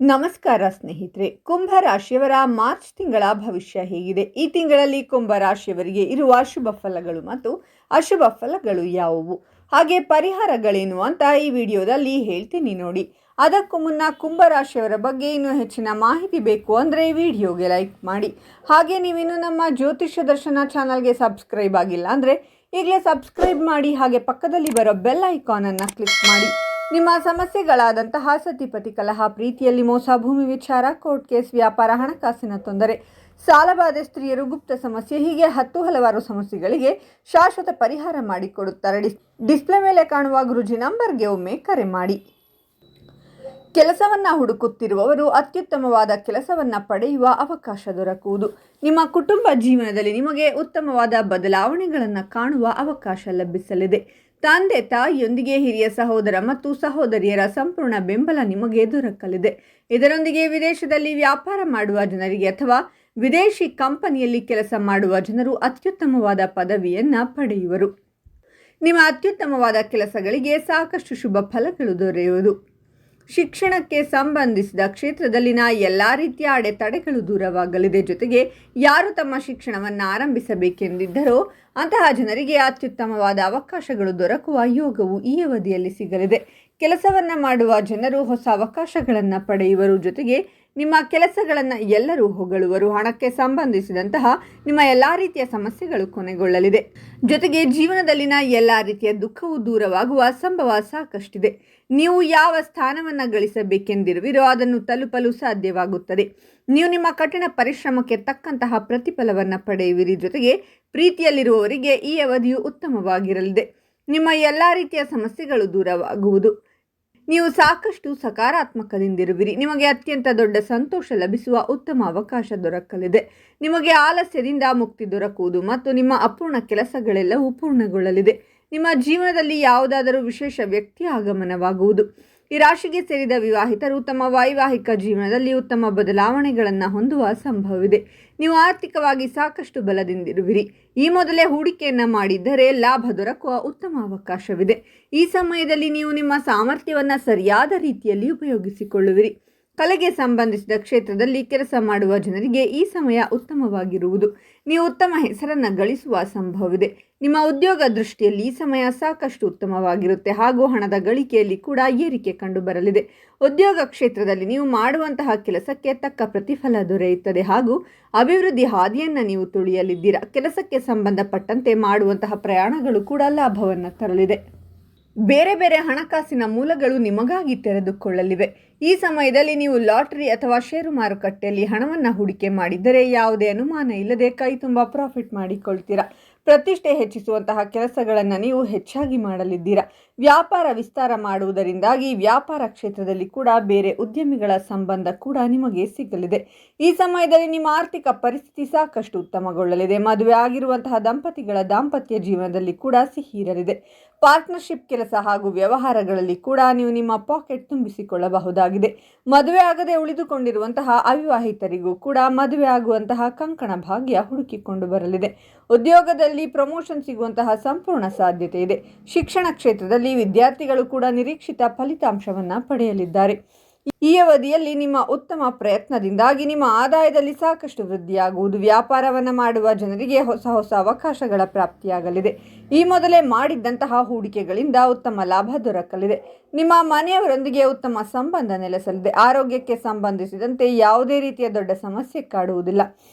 ನಮಸ್ಕಾರ ಸ್ನೇಹಿತರೆ, ಕುಂಭ ರಾಶಿಯವರ ಮಾರ್ಚ್ ತಿಂಗಳ ಭವಿಷ್ಯ ಹೇಗಿದೆ? ಈ ತಿಂಗಳಲ್ಲಿ ಕುಂಭ ರಾಶಿಯವರಿಗೆ ಇರುವ ಶುಭ ಫಲಗಳು ಮತ್ತು ಅಶುಭ ಫಲಗಳು ಯಾವುವು, ಹಾಗೆ ಪರಿಹಾರಗಳೇನು ಅಂತ ಈ ವಿಡಿಯೋದಲ್ಲಿ ಹೇಳ್ತೀನಿ ನೋಡಿ. ಅದಕ್ಕೂ ಮುನ್ನ ಕುಂಭ ರಾಶಿಯವರ ಬಗ್ಗೆ ಇನ್ನೂ ಹೆಚ್ಚಿನ ಮಾಹಿತಿ ಬೇಕು ಅಂದರೆ ಈ ವಿಡಿಯೋಗೆ ಲೈಕ್ ಮಾಡಿ. ಹಾಗೆ ನೀವಿನ್ನು ನಮ್ಮ ಜ್ಯೋತಿಷ್ಯ ದರ್ಶನ ಚಾನಲ್ಗೆ ಸಬ್ಸ್ಕ್ರೈಬ್ ಆಗಿಲ್ಲ ಅಂದರೆ ಈಗಲೇ ಸಬ್ಸ್ಕ್ರೈಬ್ ಮಾಡಿ. ಹಾಗೆ ಪಕ್ಕದಲ್ಲಿ ಬರೋ ಬೆಲ್ ಐಕಾನನ್ನು ಕ್ಲಿಕ್ ಮಾಡಿ. ನಿಮ್ಮ ಸಮಸ್ಯೆಗಳಾದಂತಹ ಸತಿಪತಿ ಕಲಹ, ಪ್ರೀತಿಯಲ್ಲಿ ಮೋಸ, ಭೂಮಿ ವಿಚಾರ, ಕೋರ್ಟ್ ಕೇಸ್, ವ್ಯಾಪಾರ, ಹಣಕಾಸಿನ ತೊಂದರೆ, ಸಾಲಬಾಧೆ, ಸ್ತ್ರೀಯರು, ಗುಪ್ತ ಸಮಸ್ಯೆ, ಹೀಗೆ ಹಲವಾರು ಸಮಸ್ಯೆಗಳಿಗೆ ಶಾಶ್ವತ ಪರಿಹಾರ ಮಾಡಿಕೊಡುತ್ತಾರೆ. ಡಿಸ್ಪ್ಲೇ ಮೇಲೆ ಕಾಣುವ ಗುರುಜಿ ನಂಬರ್ಗೆ ಒಮ್ಮೆ ಕರೆ ಮಾಡಿ. ಕೆಲಸವನ್ನ ಹುಡುಕುತ್ತಿರುವವರು ಅತ್ಯುತ್ತಮವಾದ ಕೆಲಸವನ್ನ ಪಡೆಯುವ ಅವಕಾಶ ದೊರಕುವುದು. ನಿಮ್ಮ ಕುಟುಂಬ ಜೀವನದಲ್ಲಿ ನಿಮಗೆ ಉತ್ತಮವಾದ ಬದಲಾವಣೆಗಳನ್ನು ಕಾಣುವ ಅವಕಾಶ ಲಭಿಸಲಿದೆ. ತಂದೆ ತಾಯಿಯೊಂದಿಗೆ ಹಿರಿಯ ಸಹೋದರ ಮತ್ತು ಸಹೋದರಿಯರ ಸಂಪೂರ್ಣ ಬೆಂಬಲ ನಿಮಗೆ ದೊರಕಲಿದೆ. ಇದರೊಂದಿಗೆ ವಿದೇಶದಲ್ಲಿ ವ್ಯಾಪಾರ ಮಾಡುವ ಜನರಿಗೆ ಅಥವಾ ವಿದೇಶಿ ಕಂಪನಿಯಲ್ಲಿ ಕೆಲಸ ಮಾಡುವ ಜನರು ಅತ್ಯುತ್ತಮವಾದ ಪದವಿಯನ್ನು ಪಡೆಯುವರು. ನಿಮ್ಮ ಅತ್ಯುತ್ತಮವಾದ ಕೆಲಸಗಳಿಗೆ ಸಾಕಷ್ಟು ಶುಭ ಫಲಗಳು ದೊರೆಯುವುದು. ಶಿಕ್ಷಣಕ್ಕೆ ಸಂಬಂಧಿಸಿದ ಕ್ಷೇತ್ರದಲ್ಲಿನ ಎಲ್ಲ ರೀತಿಯ ಅಡೆತಡೆಗಳು ದೂರವಾಗಲಿದೆ. ಜೊತೆಗೆ ಯಾರು ತಮ್ಮ ಶಿಕ್ಷಣವನ್ನು ಆರಂಭಿಸಬೇಕೆಂದಿದ್ದರೋ ಅಂತಹ ಜನರಿಗೆ ಅತ್ಯುತ್ತಮವಾದ ಅವಕಾಶಗಳು ದೊರಕುವ ಯೋಗವು ಈ ಅವಧಿಯಲ್ಲಿ ಸಿಗಲಿದೆ. ಕೆಲಸವನ್ನು ಮಾಡುವ ಜನರು ಹೊಸ ಅವಕಾಶಗಳನ್ನು ಪಡೆಯುವರು. ಜೊತೆಗೆ ನಿಮ್ಮ ಕೆಲಸಗಳನ್ನು ಎಲ್ಲರೂ ಹೊಗಳುವರು. ಹಣಕ್ಕೆ ಸಂಬಂಧಿಸಿದಂತಹ ನಿಮ್ಮ ಎಲ್ಲ ರೀತಿಯ ಸಮಸ್ಯೆಗಳು ಕೊನೆಗೊಳ್ಳಲಿದೆ. ಜೊತೆಗೆ ಜೀವನದಲ್ಲಿನ ಎಲ್ಲ ರೀತಿಯ ದುಃಖವು ದೂರವಾಗುವ ಸಂಭವ ಸಾಕಷ್ಟಿದೆ. ನೀವು ಯಾವ ಸ್ಥಾನವನ್ನು ಗಳಿಸಬೇಕೆಂದಿರುವಿರೋ ಅದನ್ನು ತಲುಪಲು ಸಾಧ್ಯವಾಗುತ್ತದೆ. ನೀವು ನಿಮ್ಮ ಕಠಿಣ ಪರಿಶ್ರಮಕ್ಕೆ ತಕ್ಕಂತಹ ಪ್ರತಿಫಲವನ್ನು ಪಡೆಯುವಿರಿ. ಜೊತೆಗೆ ಪ್ರೀತಿಯಲ್ಲಿರುವವರಿಗೆ ಈ ಅವಧಿಯು ಉತ್ತಮವಾಗಿರಲಿದೆ. ನಿಮ್ಮ ಎಲ್ಲ ರೀತಿಯ ಸಮಸ್ಯೆಗಳು ದೂರವಾಗುವುದು. ನೀವು ಸಾಕಷ್ಟು ಸಕಾರಾತ್ಮಕದಿಂದಿರುವಿರಿ. ನಿಮಗೆ ಅತ್ಯಂತ ದೊಡ್ಡ ಸಂತೋಷ ಲಭಿಸುವ ಉತ್ತಮ ಅವಕಾಶ ದೊರಕಲಿದೆ. ನಿಮಗೆ ಆಲಸ್ಯದಿಂದ ಮುಕ್ತಿ ದೊರಕುವುದು ಮತ್ತು ನಿಮ್ಮ ಅಪೂರ್ಣ ಕೆಲಸಗಳೆಲ್ಲವೂ ಪೂರ್ಣಗೊಳ್ಳಲಿದೆ. ನಿಮ್ಮ ಜೀವನದಲ್ಲಿ ಯಾವುದಾದರೂ ವಿಶೇಷ ವ್ಯಕ್ತಿಯ ಆಗಮನವಾಗುವುದು. ಈ ರಾಶಿಗೆ ಸೇರಿದ ವಿವಾಹಿತರು ತಮ್ಮ ವೈವಾಹಿಕ ಜೀವನದಲ್ಲಿ ಉತ್ತಮ ಬದಲಾವಣೆಗಳನ್ನು ಹೊಂದುವ ಸಂಭವವಿದೆ. ನೀವು ಆರ್ಥಿಕವಾಗಿ ಸಾಕಷ್ಟು ಬಲದಿಂದಿರುವಿರಿ. ಈ ಮೊದಲೇ ಹೂಡಿಕೆಯನ್ನು ಮಾಡಿದ್ದರೆ ಲಾಭ ದೊರಕುವ ಉತ್ತಮ ಅವಕಾಶವಿದೆ. ಈ ಸಮಯದಲ್ಲಿ ನೀವು ನಿಮ್ಮ ಸಾಮರ್ಥ್ಯವನ್ನು ಸರಿಯಾದ ರೀತಿಯಲ್ಲಿ ಉಪಯೋಗಿಸಿಕೊಳ್ಳುವಿರಿ. ಕಲೆಗೆ ಸಂಬಂಧಿಸಿದ ಕ್ಷೇತ್ರದಲ್ಲಿ ಕೆಲಸ ಮಾಡುವ ಜನರಿಗೆ ಈ ಸಮಯ ಉತ್ತಮವಾಗಿರುವುದು. ನೀವು ಉತ್ತಮ ಹೆಸರನ್ನು ಗಳಿಸುವ ಸಂಭವವಿದೆ. ನಿಮ್ಮ ಉದ್ಯೋಗ ದೃಷ್ಟಿಯಲ್ಲಿ ಈ ಸಮಯ ಸಾಕಷ್ಟು ಉತ್ತಮವಾಗಿರುತ್ತೆ ಹಾಗೂ ಹಣದ ಗಳಿಕೆಯಲ್ಲಿ ಕೂಡ ಏರಿಕೆ ಕಂಡು ಬರಲಿದೆ. ಉದ್ಯೋಗ ಕ್ಷೇತ್ರದಲ್ಲಿ ನೀವು ಮಾಡುವಂತಹ ಕೆಲಸಕ್ಕೆ ತಕ್ಕ ಪ್ರತಿಫಲ ದೊರೆಯುತ್ತದೆ ಹಾಗೂ ಅಭಿವೃದ್ಧಿ ಹಾದಿಯನ್ನು ನೀವು ತುಳಿಯಲಿದ್ದೀರಾ. ಕೆಲಸಕ್ಕೆ ಸಂಬಂಧಪಟ್ಟಂತೆ ಮಾಡುವಂತಹ ಪ್ರಯಾಣಗಳು ಕೂಡ ಲಾಭವನ್ನು ತರಲಿದೆ. ಬೇರೆ ಬೇರೆ ಹಣಕಾಸಿನ ಮೂಲಗಳು ನಿಮಗಾಗಿ ತೆರೆದುಕೊಳ್ಳಲಿವೆ. ಈ ಸಮಯದಲ್ಲಿ ನೀವು ಲಾಟರಿ ಅಥವಾ ಷೇರು ಮಾರುಕಟ್ಟೆಯಲ್ಲಿ ಹಣವನ್ನು ಹೂಡಿಕೆ ಮಾಡಿದ್ದರೆ ಯಾವುದೇ ಅನುಮಾನ ಇಲ್ಲದೆ ಕೈ ತುಂಬ ಪ್ರಾಫಿಟ್ ಮಾಡಿಕೊಳ್ತೀರಾ. ಪ್ರತಿಷ್ಠೆ ಹೆಚ್ಚಿಸುವಂತಹ ಕೆಲಸಗಳನ್ನು ನೀವು ಹೆಚ್ಚಾಗಿ ಮಾಡಲಿದ್ದೀರಾ. ವ್ಯಾಪಾರ ವಿಸ್ತಾರ ಮಾಡುವುದರಿಂದಾಗಿ ವ್ಯಾಪಾರ ಕ್ಷೇತ್ರದಲ್ಲಿ ಕೂಡ ಬೇರೆ ಉದ್ಯಮಿಗಳ ಸಂಬಂಧ ಕೂಡ ನಿಮಗೆ ಸಿಗಲಿದೆ. ಈ ಸಮಯದಲ್ಲಿ ನಿಮ್ಮ ಆರ್ಥಿಕ ಪರಿಸ್ಥಿತಿ ಸಾಕಷ್ಟು ಉತ್ತಮಗೊಳ್ಳಲಿದೆ. ಮದುವೆ ಆಗಿರುವಂತಹ ದಂಪತಿಗಳ ದಾಂಪತ್ಯ ಜೀವನದಲ್ಲಿ ಕೂಡ ಸಿಹಿ ಇರಲಿದೆ. ಪಾರ್ಟ್ನರ್ಶಿಪ್ ಕೆಲಸ ಹಾಗೂ ವ್ಯವಹಾರಗಳಲ್ಲಿ ಕೂಡ ನೀವು ನಿಮ್ಮ ಪಾಕೆಟ್ ತುಂಬಿಸಿಕೊಳ್ಳಬಹುದಾಗಿದೆ. ಮದುವೆ ಆಗದೆ ಉಳಿದುಕೊಂಡಿರುವಂತಹ ಅವಿವಾಹಿತರಿಗೂ ಕೂಡ ಮದುವೆ ಆಗುವಂತಹ ಕಂಕಣ ಭಾಗ್ಯ ಹುಡುಕಿಕೊಂಡು ಬರಲಿದೆ. ಉದ್ಯೋಗದಲ್ಲಿ ಪ್ರಮೋಷನ್ ಸಿಗುವಂತಹ ಸಂಪೂರ್ಣ ಸಾಧ್ಯತೆ ಇದೆ. ಶಿಕ್ಷಣ ಕ್ಷೇತ್ರದಲ್ಲಿ ವಿದ್ಯಾರ್ಥಿಗಳು ಕೂಡ ನಿರೀಕ್ಷಿತ ಫಲಿತಾಂಶವನ್ನು ಪಡೆಯಲಿದ್ದಾರೆ. ಈ ಅವಧಿಯಲ್ಲಿ ನಿಮ್ಮ ಉತ್ತಮ ಪ್ರಯತ್ನದಿಂದಾಗಿ ನಿಮ್ಮ ಆದಾಯದಲ್ಲಿ ಸಾಕಷ್ಟು ವೃದ್ಧಿಯಾಗುವುದು. ವ್ಯಾಪಾರವನ್ನು ಮಾಡುವ ಜನರಿಗೆ ಹೊಸ ಅವಕಾಶಗಳ ಪ್ರಾಪ್ತಿಯಾಗಲಿದೆ. ಈ ಮೊದಲೇ ಮಾಡಿದ್ದಂತಹ ಹೂಡಿಕೆಗಳಿಂದ ಉತ್ತಮ ಲಾಭ ದೊರಕಲಿದೆ. ನಿಮ್ಮ ಮನೆಯವರೊಂದಿಗೆ ಉತ್ತಮ ಸಂಬಂಧ ನೆಲೆಸಲಿದೆ. ಆರೋಗ್ಯಕ್ಕೆ ಸಂಬಂಧಿಸಿದಂತೆ ಯಾವುದೇ ರೀತಿಯ ದೊಡ್ಡ ಸಮಸ್ಯೆ ಕಾಡುವುದಿಲ್ಲ.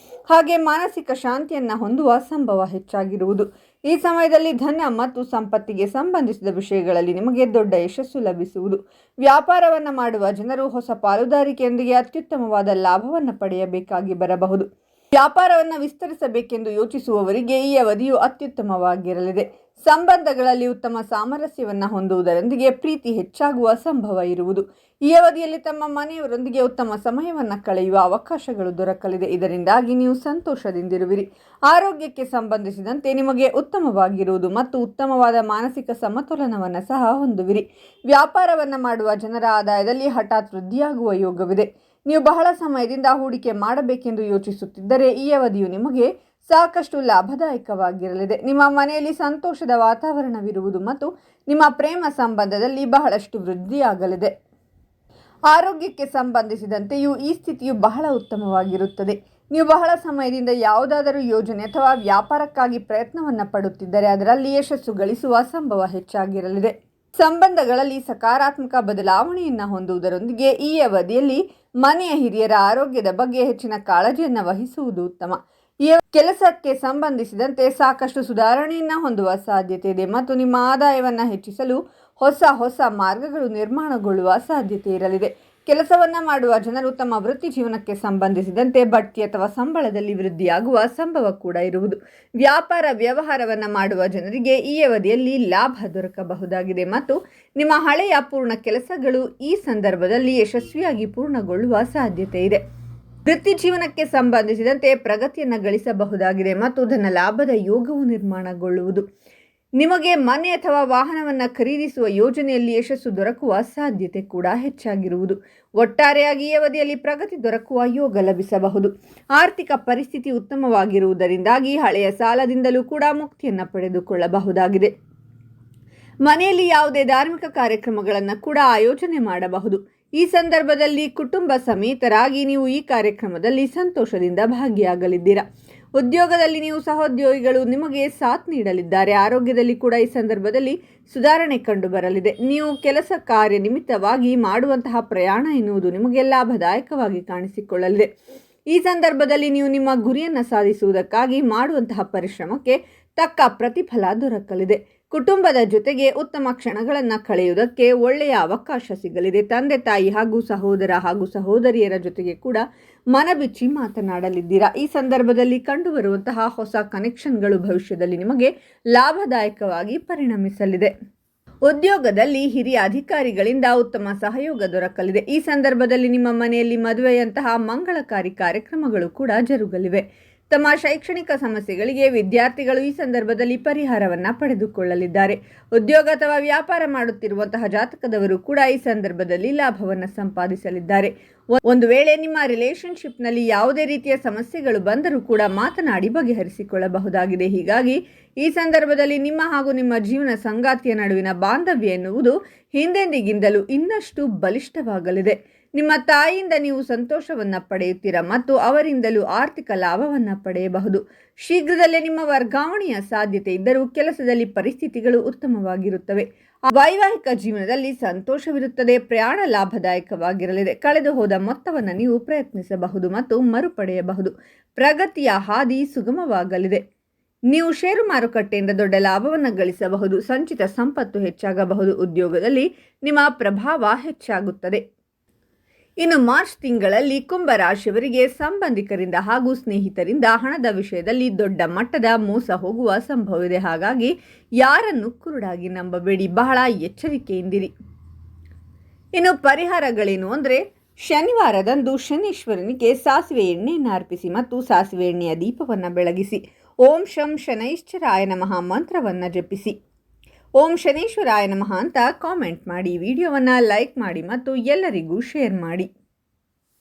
ಹಾಗೆ ಮಾನಸಿಕ ಶಾಂತಿಯನ್ನು ಹೊಂದುವ ಸಂಭವ ಹೆಚ್ಚಾಗಿರುವುದು. ಈ ಸಮಯದಲ್ಲಿ ಧನ ಮತ್ತು ಸಂಪತ್ತಿಗೆ ಸಂಬಂಧಿಸಿದ ವಿಷಯಗಳಲ್ಲಿ ನಿಮಗೆ ದೊಡ್ಡ ಯಶಸ್ಸು ಲಭಿಸುವುದು. ವ್ಯಾಪಾರವನ್ನು ಮಾಡುವ ಜನರು ಹೊಸ ಪಾಲುದಾರಿಕೆಯೊಂದಿಗೆ ಅತ್ಯುತ್ತಮವಾದ ಲಾಭವನ್ನು ಪಡೆಯಬೇಕಾಗಿ ಬರಬಹುದು. ವ್ಯಾಪಾರವನ್ನು ವಿಸ್ತರಿಸಬೇಕೆಂದು ಯೋಚಿಸುವವರಿಗೆ ಈ ಅವಧಿಯು ಅತ್ಯುತ್ತಮವಾಗಿರಲಿದೆ. ಸಂಬಂಧಗಳಲ್ಲಿ ಉತ್ತಮ ಸಾಮರಸ್ಯವನ್ನು ಹೊಂದುವುದರೊಂದಿಗೆ ಪ್ರೀತಿ ಹೆಚ್ಚಾಗುವ ಸಂಭವ ಇರುವುದು. ಈ ಅವಧಿಯಲ್ಲಿ ತಮ್ಮ ಮನೆಯವರೊಂದಿಗೆ ಉತ್ತಮ ಸಮಯವನ್ನು ಕಳೆಯುವ ಅವಕಾಶಗಳು ದೊರಕಲಿದೆ. ಇದರಿಂದಾಗಿ ನೀವು ಸಂತೋಷದಿಂದಿರುವಿರಿ. ಆರೋಗ್ಯಕ್ಕೆ ಸಂಬಂಧಿಸಿದಂತೆ ನಿಮಗೆ ಉತ್ತಮವಾಗಿರುವುದು ಮತ್ತು ಉತ್ತಮವಾದ ಮಾನಸಿಕ ಸಮತೋಲನವನ್ನು ಸಹ ಹೊಂದುವಿರಿ. ವ್ಯಾಪಾರವನ್ನು ಮಾಡುವ ಜನರ ಆದಾಯದಲ್ಲಿ ಹಠಾತ್ ವೃದ್ಧಿಯಾಗುವ ಯೋಗವಿದೆ. ನೀವು ಬಹಳ ಸಮಯದಿಂದ ಹೂಡಿಕೆ ಮಾಡಬೇಕೆಂದು ಯೋಚಿಸುತ್ತಿದ್ದರೆ ಈ ಅವಧಿಯು ನಿಮಗೆ ಸಾಕಷ್ಟು ಲಾಭದಾಯಕವಾಗಿರಲಿದೆ. ನಿಮ್ಮ ಮನೆಯಲ್ಲಿ ಸಂತೋಷದ ವಾತಾವರಣವಿರುವುದು ಮತ್ತು ನಿಮ್ಮ ಪ್ರೇಮ ಸಂಬಂಧದಲ್ಲಿ ಬಹಳಷ್ಟು ವೃದ್ಧಿಯಾಗಲಿದೆ. ಆರೋಗ್ಯಕ್ಕೆ ಸಂಬಂಧಿಸಿದಂತೆಯೂ ಈ ಸ್ಥಿತಿಯು ಬಹಳ ಉತ್ತಮವಾಗಿರುತ್ತದೆ. ನೀವು ಬಹಳ ಸಮಯದಿಂದ ಯಾವುದಾದರೂ ಯೋಜನೆ ಅಥವಾ ವ್ಯಾಪಾರಕ್ಕಾಗಿ ಪ್ರಯತ್ನವನ್ನು ಪಡುತ್ತಿದ್ದರೆ ಅದರಲ್ಲಿ ಯಶಸ್ಸು ಗಳಿಸುವ ಸಂಭವ ಹೆಚ್ಚಾಗಿರಲಿದೆ. ಸಂಬಂಧಗಳಲ್ಲಿ ಸಕಾರಾತ್ಮಕ ಬದಲಾವಣೆಯನ್ನು ಹೊಂದುವುದರೊಂದಿಗೆ ಈ ಅವಧಿಯಲ್ಲಿ ಮನೆಯ ಹಿರಿಯರ ಆರೋಗ್ಯದ ಬಗ್ಗೆ ಹೆಚ್ಚಿನ ಕಾಳಜಿಯನ್ನು ವಹಿಸುವುದು ಉತ್ತಮ. ಈ ಕೆಲಸಕ್ಕೆ ಸಂಬಂಧಿಸಿದಂತೆ ಸಾಕಷ್ಟು ಸುಧಾರಣೆಯನ್ನು ಹೊಂದುವ ಸಾಧ್ಯತೆ ಇದೆ ಮತ್ತು ನಿಮ್ಮ ಆದಾಯವನ್ನು ಹೆಚ್ಚಿಸಲು ಹೊಸ ಮಾರ್ಗಗಳು ನಿರ್ಮಾಣಗೊಳ್ಳುವ ಸಾಧ್ಯತೆ ಇರಲಿದೆ. ಕೆಲಸವನ್ನು ಮಾಡುವ ಜನರು ತಮ್ಮ ವೃತ್ತಿ ಜೀವನಕ್ಕೆ ಸಂಬಂಧಿಸಿದಂತೆ ಬಡ್ತಿ ಅಥವಾ ಸಂಬಳದಲ್ಲಿ ವೃದ್ಧಿಯಾಗುವ ಸಂಭವ ಕೂಡ ಇರುವುದು. ವ್ಯಾಪಾರ ವ್ಯವಹಾರವನ್ನು ಮಾಡುವ ಜನರಿಗೆ ಈ ಅವಧಿಯಲ್ಲಿ ಲಾಭ ದೊರಕಬಹುದಾಗಿದೆ ಮತ್ತು ನಿಮ್ಮ ಹಳೆಯ ಪೂರ್ಣ ಕೆಲಸಗಳು ಈ ಸಂದರ್ಭದಲ್ಲಿ ಯಶಸ್ವಿಯಾಗಿ ಪೂರ್ಣಗೊಳ್ಳುವ ಸಾಧ್ಯತೆ ಇದೆ. ವೃತ್ತಿ ಜೀವನಕ್ಕೆ ಸಂಬಂಧಿಸಿದಂತೆ ಪ್ರಗತಿಯನ್ನು ಗಳಿಸಬಹುದಾಗಿದೆ ಮತ್ತು ಧನ ಲಾಭದ ಯೋಗವು ನಿರ್ಮಾಣಗೊಳ್ಳುವುದು. ನಿಮಗೆ ಮನೆ ಅಥವಾ ವಾಹನವನ್ನು ಖರೀದಿಸುವ ಯೋಜನೆಯಲ್ಲಿ ಯಶಸ್ಸು ದೊರಕುವ ಸಾಧ್ಯತೆ ಕೂಡ ಹೆಚ್ಚಾಗಿರುವುದು. ಒಟ್ಟಾರೆಯಾಗಿ ಈ ಅವಧಿಯಲ್ಲಿ ಪ್ರಗತಿ ದೊರಕುವ ಯೋಗ ಲಭಿಸಬಹುದು. ಆರ್ಥಿಕ ಪರಿಸ್ಥಿತಿ ಉತ್ತಮವಾಗಿರುವುದರಿಂದಾಗಿ ಹಳೆಯ ಸಾಲದಿಂದಲೂ ಕೂಡ ಮುಕ್ತಿಯನ್ನು ಪಡೆದುಕೊಳ್ಳಬಹುದಾಗಿದೆ. ಮನೆಯಲ್ಲಿ ಯಾವುದೇ ಧಾರ್ಮಿಕ ಕಾರ್ಯಕ್ರಮಗಳನ್ನು ಕೂಡ ಆಯೋಜನೆ ಮಾಡಬಹುದು. ಈ ಸಂದರ್ಭದಲ್ಲಿ ಕುಟುಂಬ ಸಮೇತರಾಗಿ ನೀವು ಈ ಕಾರ್ಯಕ್ರಮದಲ್ಲಿ ಸಂತೋಷದಿಂದ ಭಾಗಿಯಾಗಲಿದ್ದೀರಾ. ಉದ್ಯೋಗದಲ್ಲಿ ನೀವು ಸಹೋದ್ಯೋಗಿಗಳು ನಿಮಗೆ ಸಾಥ್ ನೀಡಲಿದ್ದಾರೆ. ಆರೋಗ್ಯದಲ್ಲಿ ಕೂಡ ಈ ಸಂದರ್ಭದಲ್ಲಿ ಸುಧಾರಣೆ ಕಂಡು ಬರಲಿದೆ. ನೀವು ಕೆಲಸ ಕಾರ್ಯ ನಿಮಿತ್ತವಾಗಿ ಮಾಡುವಂತಹ ಪ್ರಯಾಣ ಎನ್ನುವುದು ನಿಮಗೆ ಲಾಭದಾಯಕವಾಗಿ ಕಾಣಿಸಿಕೊಳ್ಳಲಿದೆ. ಈ ಸಂದರ್ಭದಲ್ಲಿ ನೀವು ನಿಮ್ಮ ಗುರಿಯನ್ನು ಸಾಧಿಸುವುದಕ್ಕಾಗಿ ಮಾಡುವಂತಹ ಪರಿಶ್ರಮಕ್ಕೆ ತಕ್ಕ ಪ್ರತಿಫಲ ದೊರಕಲಿದೆ. ಕುಟುಂಬದ ಜೊತೆಗೆ ಉತ್ತಮ ಕ್ಷಣಗಳನ್ನು ಕಳೆಯುವುದಕ್ಕೆ ಒಳ್ಳೆಯ ಅವಕಾಶ ಸಿಗಲಿದೆ. ತಂದೆ ತಾಯಿ ಹಾಗೂ ಸಹೋದರ ಹಾಗೂ ಸಹೋದರಿಯರ ಜೊತೆಗೆ ಕೂಡ ಮನಬಿಚ್ಚಿ ಮಾತನಾಡಲಿದ್ದೀರಾ. ಈ ಸಂದರ್ಭದಲ್ಲಿ ಕಂಡುಬರುವಂತಹ ಹೊಸ ಕನೆಕ್ಷನ್ಗಳು ಭವಿಷ್ಯದಲ್ಲಿ ನಿಮಗೆ ಲಾಭದಾಯಕವಾಗಿ ಪರಿಣಮಿಸಲಿದೆ. ಉದ್ಯೋಗದಲ್ಲಿ ಹಿರಿಯ ಅಧಿಕಾರಿಗಳಿಂದ ಉತ್ತಮ ಸಹಯೋಗ ದೊರಕಲಿದೆ. ಈ ಸಂದರ್ಭದಲ್ಲಿ ನಿಮ್ಮ ಮನೆಯಲ್ಲಿ ಮದುವೆಯಂತಹ ಮಂಗಳಕಾರಿ ಕಾರ್ಯಕ್ರಮಗಳು ಕೂಡ ಜರುಗಲಿವೆ. ತಮ್ಮ ಶೈಕ್ಷಣಿಕ ಸಮಸ್ಯೆಗಳಿಗೆ ವಿದ್ಯಾರ್ಥಿಗಳು ಈ ಸಂದರ್ಭದಲ್ಲಿ ಪರಿಹಾರವನ್ನು ಪಡೆದುಕೊಳ್ಳಲಿದ್ದಾರೆ. ಉದ್ಯೋಗ ಅಥವಾ ವ್ಯಾಪಾರ ಮಾಡುತ್ತಿರುವಂತಹ ಜಾತಕದವರು ಕೂಡ ಈ ಸಂದರ್ಭದಲ್ಲಿ ಲಾಭವನ್ನು ಸಂಪಾದಿಸಲಿದ್ದಾರೆ. ಒಂದು ವೇಳೆ ನಿಮ್ಮ ರಿಲೇಶನ್ಶಿಪ್ನಲ್ಲಿ ಯಾವುದೇ ರೀತಿಯ ಸಮಸ್ಯೆಗಳು ಬಂದರೂ ಕೂಡ ಮಾತನಾಡಿ ಬಗೆಹರಿಸಿಕೊಳ್ಳಬಹುದಾಗಿದೆ. ಹೀಗಾಗಿ ಈ ಸಂದರ್ಭದಲ್ಲಿ ನಿಮ್ಮ ಹಾಗೂ ನಿಮ್ಮ ಜೀವನ ಸಂಗಾತಿಯ ನಡುವಿನ ಬಾಂಧವ್ಯ ಎನ್ನುವುದು ಹಿಂದೆಂದಿಗಿಂತಲೂ ಇನ್ನಷ್ಟು ಬಲಿಷ್ಠವಾಗಲಿದೆ. ನಿಮ್ಮ ತಾಯಿಯಿಂದ ನೀವು ಸಂತೋಷವನ್ನು ಪಡೆಯುತ್ತೀರಾ ಮತ್ತು ಅವರಿಂದಲೂ ಆರ್ಥಿಕ ಲಾಭವನ್ನು ಪಡೆಯಬಹುದು. ಶೀಘ್ರದಲ್ಲೇ ನಿಮ್ಮ ವರ್ಗಾವಣೆಯ ಸಾಧ್ಯತೆ ಇದ್ದರೂ ಕೆಲಸದಲ್ಲಿ ಪರಿಸ್ಥಿತಿಗಳು ಉತ್ತಮವಾಗಿರುತ್ತವೆ. ವೈವಾಹಿಕ ಜೀವನದಲ್ಲಿ ಸಂತೋಷವಿರುತ್ತದೆ. ಪ್ರಯಾಣ ಲಾಭದಾಯಕವಾಗಿರಲಿದೆ. ಕಳೆದು ಹೋದ ಮೊತ್ತವನ್ನು ನೀವು ಪ್ರಯತ್ನಿಸಬಹುದು ಮತ್ತು ಮರುಪಡೆಯಬಹುದು. ಪ್ರಗತಿಯ ಹಾದಿ ಸುಗಮವಾಗಲಿದೆ. ನೀವು ಷೇರು ಮಾರುಕಟ್ಟೆಯಿಂದ ದೊಡ್ಡ ಲಾಭವನ್ನು ಗಳಿಸಬಹುದು. ಸಂಚಿತ ಸಂಪತ್ತು ಹೆಚ್ಚಾಗಬಹುದು. ಉದ್ಯೋಗದಲ್ಲಿ ನಿಮ್ಮ ಪ್ರಭಾವ ಹೆಚ್ಚಾಗುತ್ತದೆ. ಇನ್ನು ಮಾರ್ಚ್ ತಿಂಗಳಲ್ಲಿ ಕುಂಭ ರಾಶಿಯವರಿಗೆ ಸಂಬಂಧಿಕರಿಂದ ಹಾಗೂ ಸ್ನೇಹಿತರಿಂದ ಹಣದ ವಿಷಯದಲ್ಲಿ ದೊಡ್ಡ ಮಟ್ಟದ ಮೋಸ ಹೋಗುವ ಸಂಭವವಿದೆ. ಹಾಗಾಗಿ ಯಾರನ್ನು ಕುರುಡಾಗಿ ನಂಬಬೇಡಿ, ಬಹಳ ಎಚ್ಚರಿಕೆಯಿಂದಿರಿ. ಇನ್ನು ಪರಿಹಾರಗಳೇನು ಅಂದರೆ, ಶನಿವಾರದಂದು ಶನೀಶ್ವರನಿಗೆ ಸಾಸಿವೆ ಎಣ್ಣೆಯನ್ನು ಅರ್ಪಿಸಿ ಮತ್ತು ಸಾಸಿವೆ ಎಣ್ಣೆಯ ದೀಪವನ್ನು ಬೆಳಗಿಸಿ. ಓಂ ಶಂ ಶನೈಶ್ಚರಾಯ ನಮಃ ಮಂತ್ರವನ್ನು ಜಪಿಸಿ. ಓಂ ಶನೇಶ್ವರಾಯ ನಮಃ ಅಂತ ಕಾಮೆಂಟ್ ಮಾಡಿ, ವಿಡಿಯೋವನ್ನು ಲೈಕ್ ಮಾಡಿ ಮತ್ತು ಎಲ್ಲರಿಗೂ ಶೇರ್ ಮಾಡಿ.